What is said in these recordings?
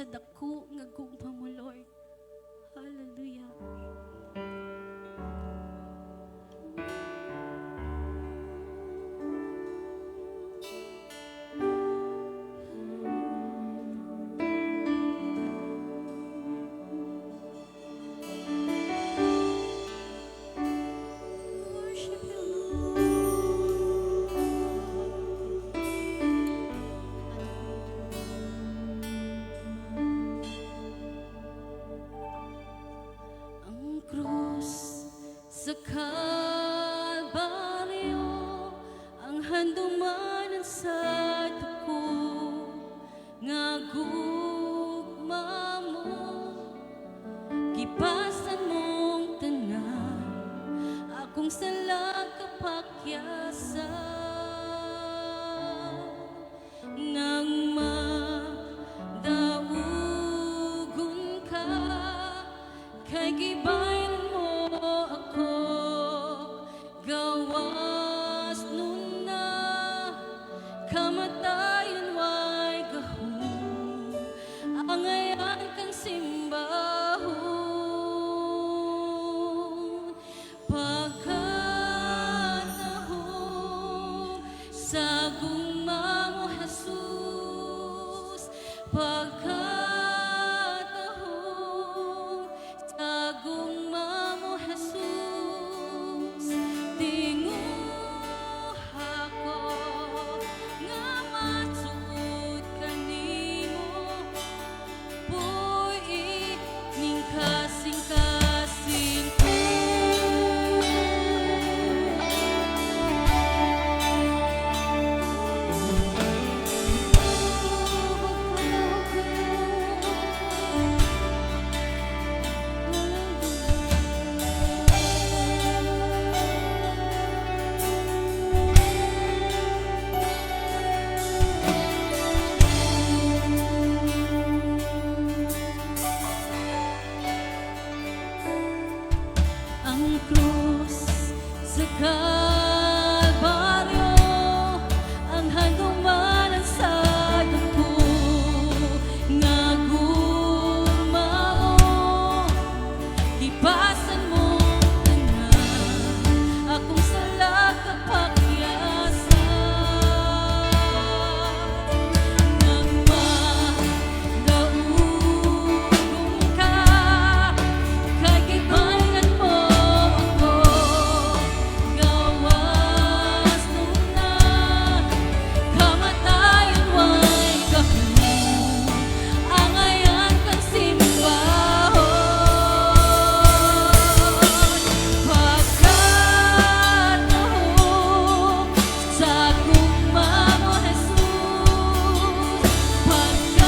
sa dako nga gugma mo, Lord. Hallelujah. Worship you, ang krus sa Kalbaryo, ang handumanan sa duko nga gugma mo, gipasan mong tanan akong sala kapakyasan nang madaugon ka kay gibayan mo ako gawas nun na kamatayon way gahom angayan kang simbahon pagkatahong sa gugma mo Jesus pagkatahong sa gugma mo Jesus tinguha ko nga matuod kanimo boy ning kasing-kasing ko. Ang krus sa Kalbaryo, ang handumanan sa duko nga gugma mo, gipasan mong tanan akong sala kapakyasan nang madaugon ka kay gibayan mo ako gawas nun na kamatayon way gahom angayan kang simbahon pagkatahong sa gugma mo Jesus pagkatahong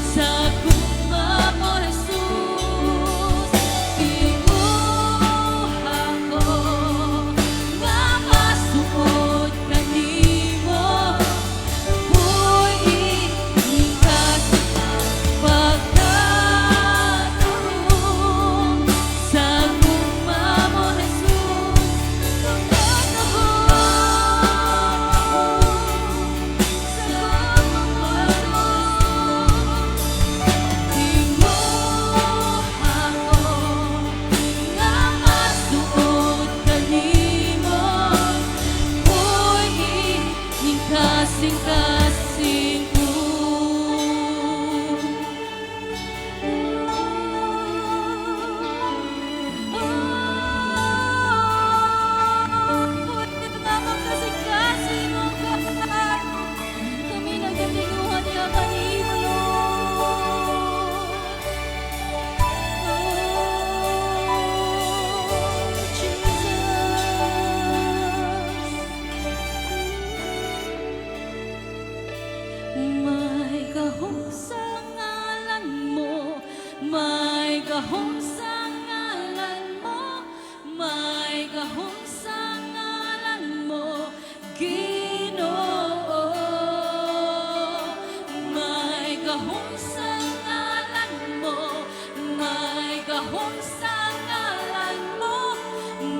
sa gugma mo Jesus tinguha ko nga masuod kanimo boy ning kasing pagkatahong sa gugma mo Jesus kasing-kasing ko. Ito nga mga kasing-kasing ko, God. Kami nagdatinguhan niya kanimo, Lord. May gahom sa ngalan mo, may gahom sa ngalan mo, may gahom sa ngalan mo, Ginoo. May gahom sa ngalan mo, may gahom sa ngalan mo,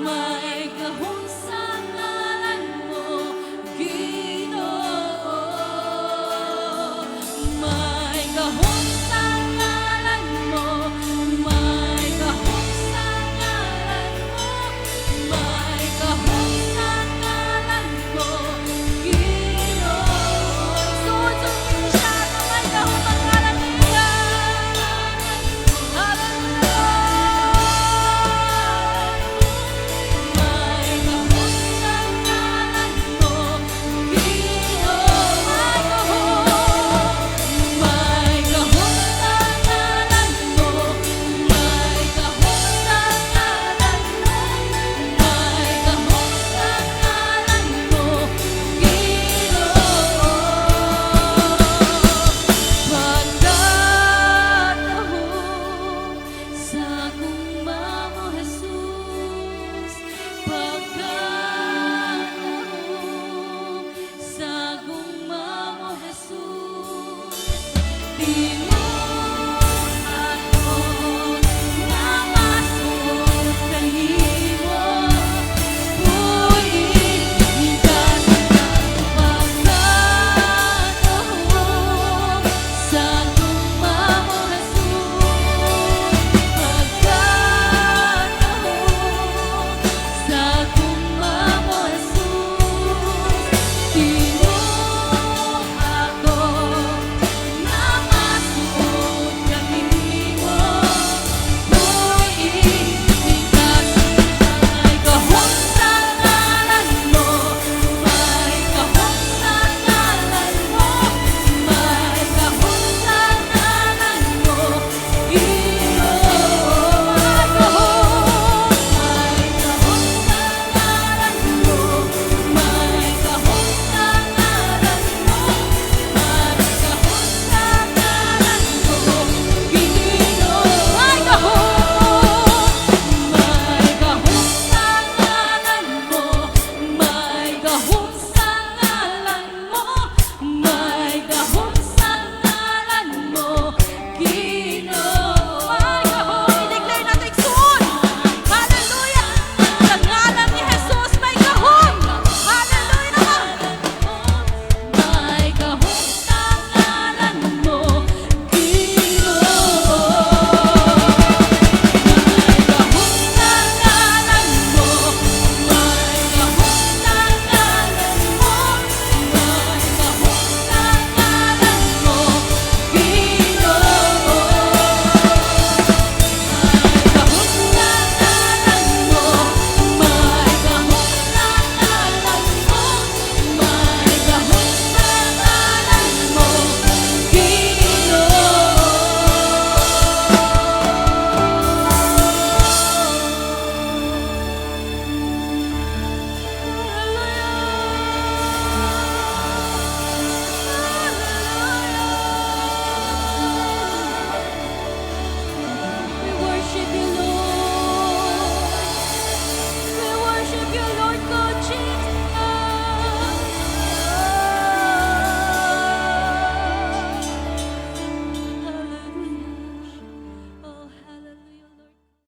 may gahom sa ngalan mo, Ginoo. Di